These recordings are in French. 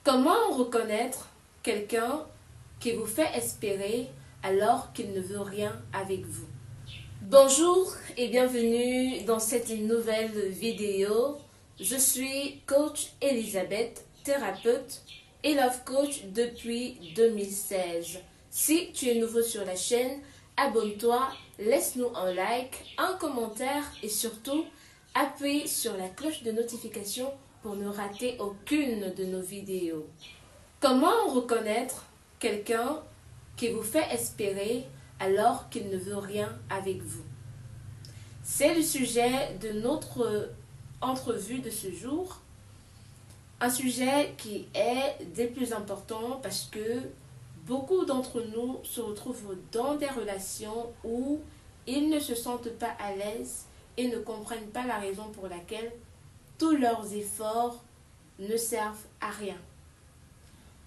Comment reconnaître quelqu'un qui vous fait espérer alors qu'il ne veut rien avec vous? Bonjour et bienvenue dans cette nouvelle vidéo. Je suis coach Elisabeth, thérapeute et love coach depuis 2016. Si tu es nouveau sur la chaîne, abonne-toi, laisse-nous un like, un commentaire et surtout appuie sur la cloche de notification pour ne rater aucune de nos vidéos. Comment reconnaître quelqu'un qui vous fait espérer alors qu'il ne veut rien avec vous? C'est le sujet de notre entrevue de ce jour. Un sujet qui est des plus importants parce que beaucoup d'entre nous se retrouvent dans des relations où ils ne se sentent pas à l'aise et ne comprennent pas la raison pour laquelle tous leurs efforts ne servent à rien.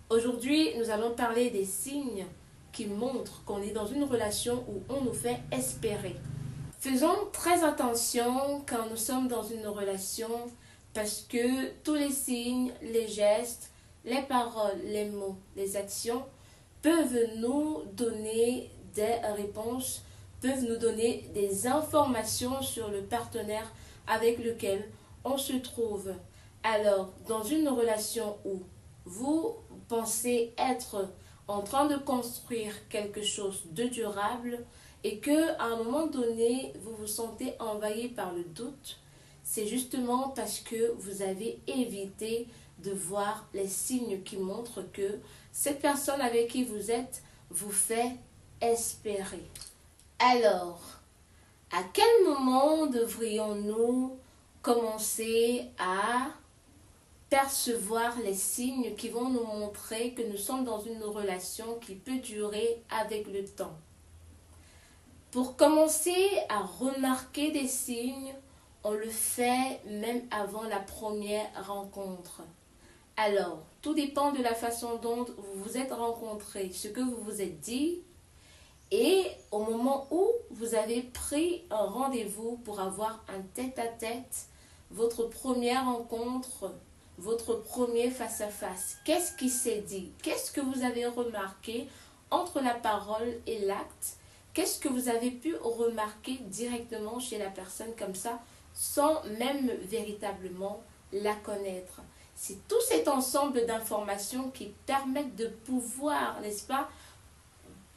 Aujourd'hui, nous allons parler des signes qui montrent qu'on est dans une relation où on nous fait espérer. Faisons très attention quand nous sommes dans une relation parce que tous les signes, les gestes, les paroles, les mots, les actions peuvent nous donner des réponses, peuvent nous donner des informations sur le partenaire avec lequel on se trouve. Alors, dans une relation où vous pensez être en train de construire quelque chose de durable et qu'à un moment donné, vous vous sentez envahi par le doute, c'est justement parce que vous avez évité de voir les signes qui montrent que cette personne avec qui vous êtes vous fait espérer. Alors, à quel moment devrions-nous commencer à percevoir les signes qui vont nous montrer que nous sommes dans une relation qui peut durer avec le temps? Pour commencer à remarquer des signes, on le fait même avant la première rencontre. Alors, tout dépend de la façon dont vous vous êtes rencontrés, ce que vous vous êtes dit, et au moment où vous avez pris un rendez-vous pour avoir un tête-à-tête, votre première rencontre, votre premier face-à-face. Qu'est-ce qui s'est dit? Qu'est-ce que vous avez remarqué entre la parole et l'acte? Qu'est-ce que vous avez pu remarquer directement chez la personne comme ça, sans même véritablement la connaître? C'est tout cet ensemble d'informations qui permettent de pouvoir, n'est-ce pas,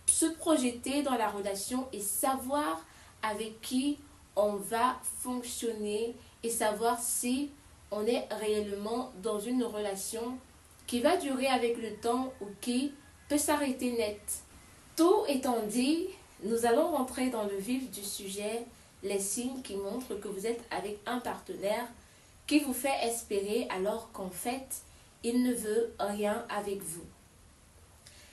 se projeter dans la relation et savoir avec qui on va fonctionner et savoir si on est réellement dans une relation qui va durer avec le temps ou qui peut s'arrêter net. Tout étant dit, nous allons rentrer dans le vif du sujet, les signes qui montrent que vous êtes avec un partenaire qui vous fait espérer alors qu'en fait, il ne veut rien avec vous.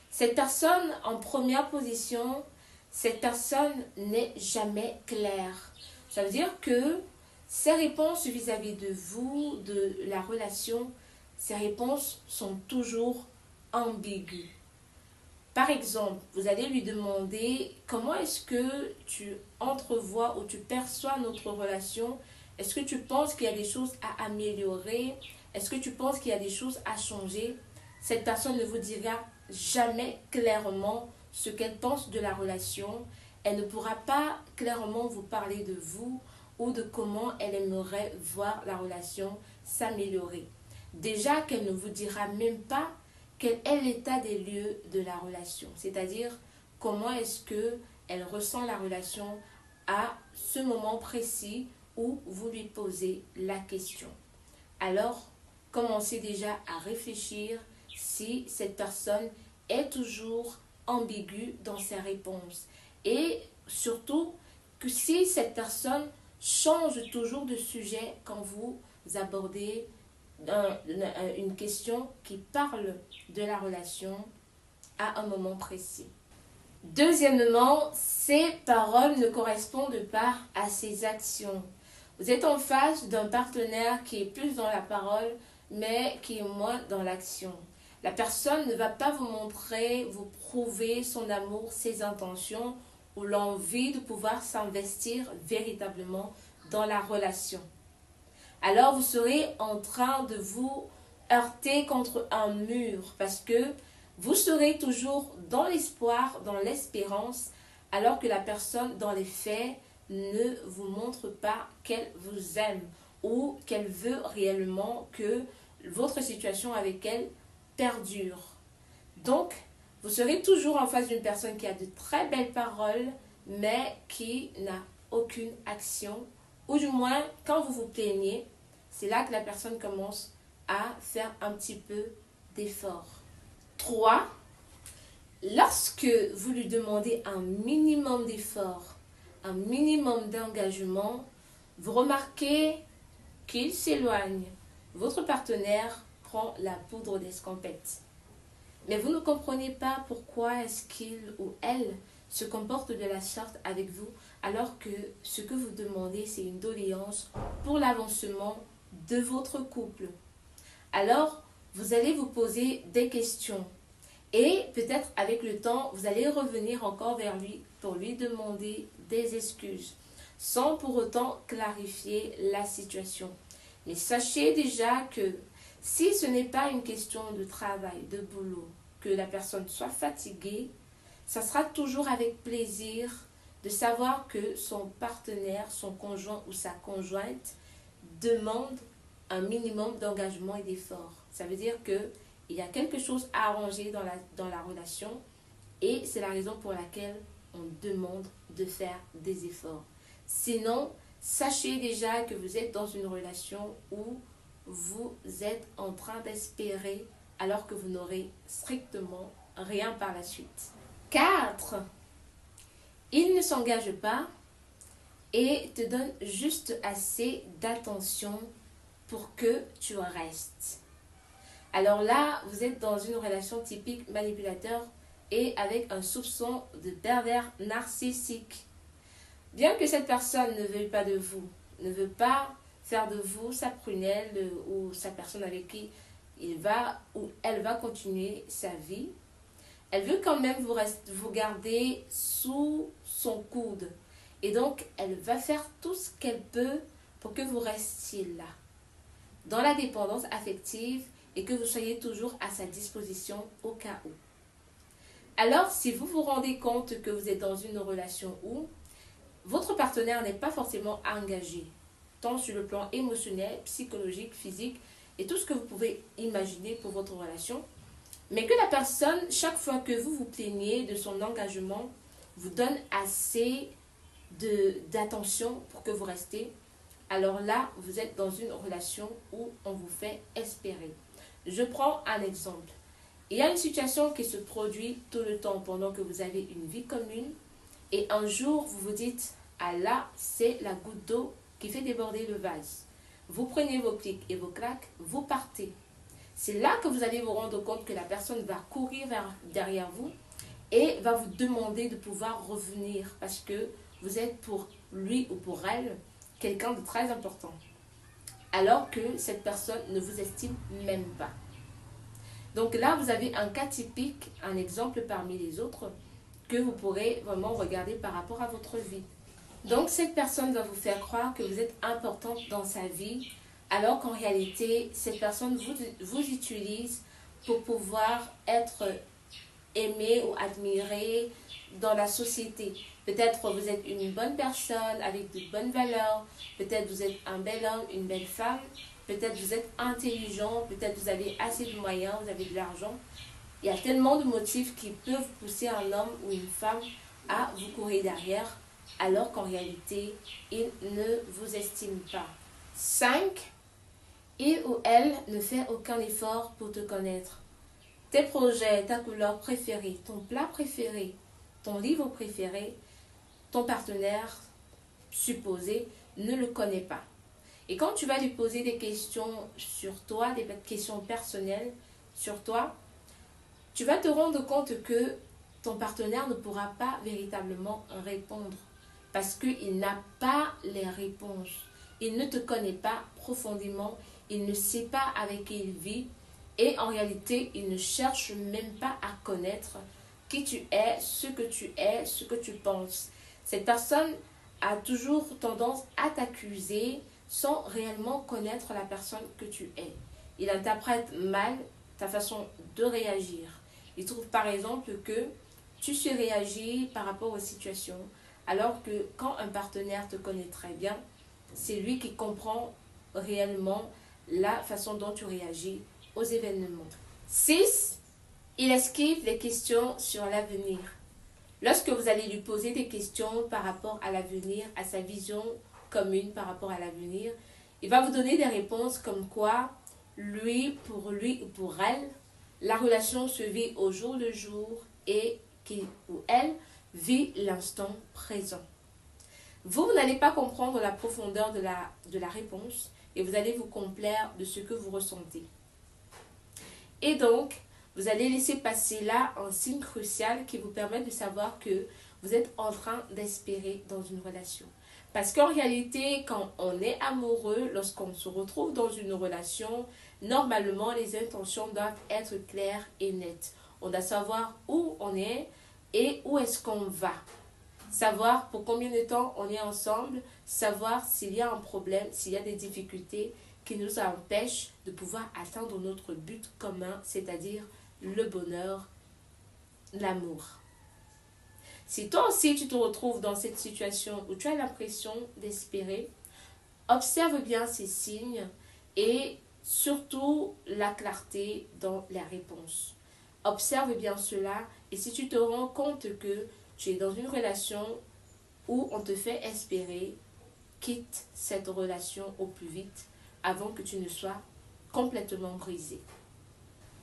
Cette personne en première position, cette personne n'est jamais claire. Ça veut dire que ses réponses vis-à-vis de vous, de la relation, ces réponses sont toujours ambiguës. Par exemple, vous allez lui demander comment est-ce que tu entrevois ou tu perçois notre relation. Est-ce que tu penses qu'il y a des choses à améliorer? Est-ce que tu penses qu'il y a des choses à changer? Cette personne ne vous dira jamais clairement ce qu'elle pense de la relation. Elle ne pourra pas clairement vous parler de vous ou de comment elle aimerait voir la relation s'améliorer. Déjà qu'elle ne vous dira même pas quel est l'état des lieux de la relation, c'est-à-dire comment est-ce qu'elle ressent la relation à ce moment précis où vous lui posez la question. Alors, commencez déjà à réfléchir si cette personne est toujours ambiguë dans ses réponses. Et surtout, que si cette personne change toujours de sujet quand vous abordez une question qui parle de la relation à un moment précis. Deuxièmement, ces paroles ne correspondent pas à ses actions. Vous êtes en face d'un partenaire qui est plus dans la parole, mais qui est moins dans l'action. La personne ne va pas vous montrer, vous prouver son amour, ses intentions ou l'envie de pouvoir s'investir véritablement dans la relation. Alors vous serez en train de vous heurter contre un mur parce que vous serez toujours dans l'espoir, dans l'espérance, alors que la personne, dans les faits, ne vous montre pas qu'elle vous aime ou qu'elle veut réellement que votre situation avec elle perdure. Donc, vous serez toujours en face d'une personne qui a de très belles paroles, mais qui n'a aucune action. Ou du moins, quand vous vous plaignez, c'est là que la personne commence à faire un petit peu d'effort. 3. Lorsque vous lui demandez un minimum d'effort, un minimum d'engagement, vous remarquez qu'il s'éloigne. Votre partenaire prend la poudre d'escampette. Mais vous ne comprenez pas pourquoi est-ce qu'il ou elle se comporte de la sorte avec vous, alors que ce que vous demandez, c'est une doléance pour l'avancement de votre couple. Alors, vous allez vous poser des questions. Et peut-être avec le temps, vous allez revenir encore vers lui pour lui demander des excuses, sans pour autant clarifier la situation. Mais sachez déjà que si ce n'est pas une question de travail, de boulot, que la personne soit fatiguée, ça sera toujours avec plaisir de savoir que son partenaire, son conjoint ou sa conjointe demande un minimum d'engagement et d'effort. Ça veut dire qu'il y a quelque chose à arranger dans la relation et c'est la raison pour laquelle on demande de faire des efforts. Sinon, sachez déjà que vous êtes dans une relation où vous êtes en train d'espérer alors que vous n'aurez strictement rien par la suite. 4. Il ne s'engage pas et te donne juste assez d'attention pour que tu restes. Alors là, vous êtes dans une relation typique manipulateur et avec un soupçon de pervers narcissique. Bien que cette personne ne veuille pas de vous, ne veut pas faire de vous sa prunelle ou sa personne avec qui il va ou elle va continuer sa vie, elle veut quand même vous garder sous son coude. Et donc, elle va faire tout ce qu'elle peut pour que vous restiez là, dans la dépendance affective et que vous soyez toujours à sa disposition au cas où. Alors, si vous vous rendez compte que vous êtes dans une relation où votre partenaire n'est pas forcément engagé, tant sur le plan émotionnel, psychologique, physique et tout ce que vous pouvez imaginer pour votre relation, mais que la personne, chaque fois que vous vous plaignez de son engagement, vous donne assez d'attention pour que vous restez, alors là, vous êtes dans une relation où on vous fait espérer. Je prends un exemple. Il y a une situation qui se produit tout le temps pendant que vous avez une vie commune et un jour, vous vous dites, ah là, c'est la goutte d'eau qui fait déborder le vase. Vous prenez vos clics et vos claques, vous partez. C'est là que vous allez vous rendre compte que la personne va courir derrière vous et va vous demander de pouvoir revenir parce que vous êtes pour lui ou pour elle quelqu'un de très important. Alors que cette personne ne vous estime même pas. Donc là, vous avez un cas typique, un exemple parmi les autres que vous pourrez vraiment regarder par rapport à votre vie. Donc cette personne va vous faire croire que vous êtes importante dans sa vie alors qu'en réalité, cette personne vous utilise pour pouvoir être aimé ou admiré dans la société. Peut-être vous êtes une bonne personne avec de bonnes valeurs, peut-être vous êtes un bel homme, une belle femme, peut-être vous êtes intelligent, peut-être vous avez assez de moyens, vous avez de l'argent. Il y a tellement de motifs qui peuvent pousser un homme ou une femme à vous courir derrière alors qu'en réalité, il ne vous estime pas. 5. Il ou elle ne fait aucun effort pour te connaître. Tes projets, ta couleur préférée, ton plat préféré, ton livre préféré, ton partenaire supposé ne le connaît pas. Et quand tu vas lui poser des questions sur toi, des questions personnelles sur toi, tu vas te rendre compte que ton partenaire ne pourra pas véritablement répondre parce qu'il n'a pas les réponses. Il ne te connaît pas profondément, il ne sait pas avec qui il vit et en réalité, il ne cherche même pas à connaître qui tu es, ce que tu penses. Cette personne a toujours tendance à t'accuser sans réellement connaître la personne que tu es. il interprète mal ta façon de réagir. Il trouve par exemple que tu surréagis par rapport aux situations, alors que quand un partenaire te connaît très bien, c'est lui qui comprend réellement la façon dont tu réagis aux événements. 6. Il esquive les questions sur l'avenir. Lorsque vous allez lui poser des questions par rapport à l'avenir, à sa vision commune par rapport à l'avenir, il va vous donner des réponses comme quoi, lui ou pour elle, la relation se vit au jour le jour et qu'il ou elle vit l'instant présent. Vous n'allez pas comprendre la profondeur de la réponse et vous allez vous complaire de ce que vous ressentez. Et donc, vous allez laisser passer là un signe crucial qui vous permet de savoir que vous êtes en train d'espérer dans une relation. Parce qu'en réalité, quand on est amoureux, lorsqu'on se retrouve dans une relation, normalement, les intentions doivent être claires et nettes. On doit savoir où on est et où est-ce qu'on va. Savoir pour combien de temps on est ensemble, savoir s'il y a un problème, s'il y a des difficultés qui nous empêchent de pouvoir atteindre notre but commun, c'est-à-dire le bonheur, l'amour. Si toi aussi tu te retrouves dans cette situation où tu as l'impression d'espérer, observe bien ces signes et surtout la clarté dans la réponse. Observe bien cela et si tu te rends compte que tu es dans une relation où on te fait espérer, quitte cette relation au plus vite avant que tu ne sois complètement brisé.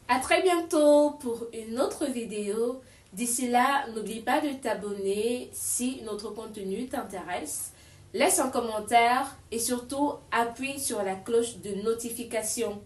À très bientôt pour une autre vidéo. D'ici là, n'oublie pas de t'abonner si notre contenu t'intéresse. Laisse un commentaire et surtout appuie sur la cloche de notification.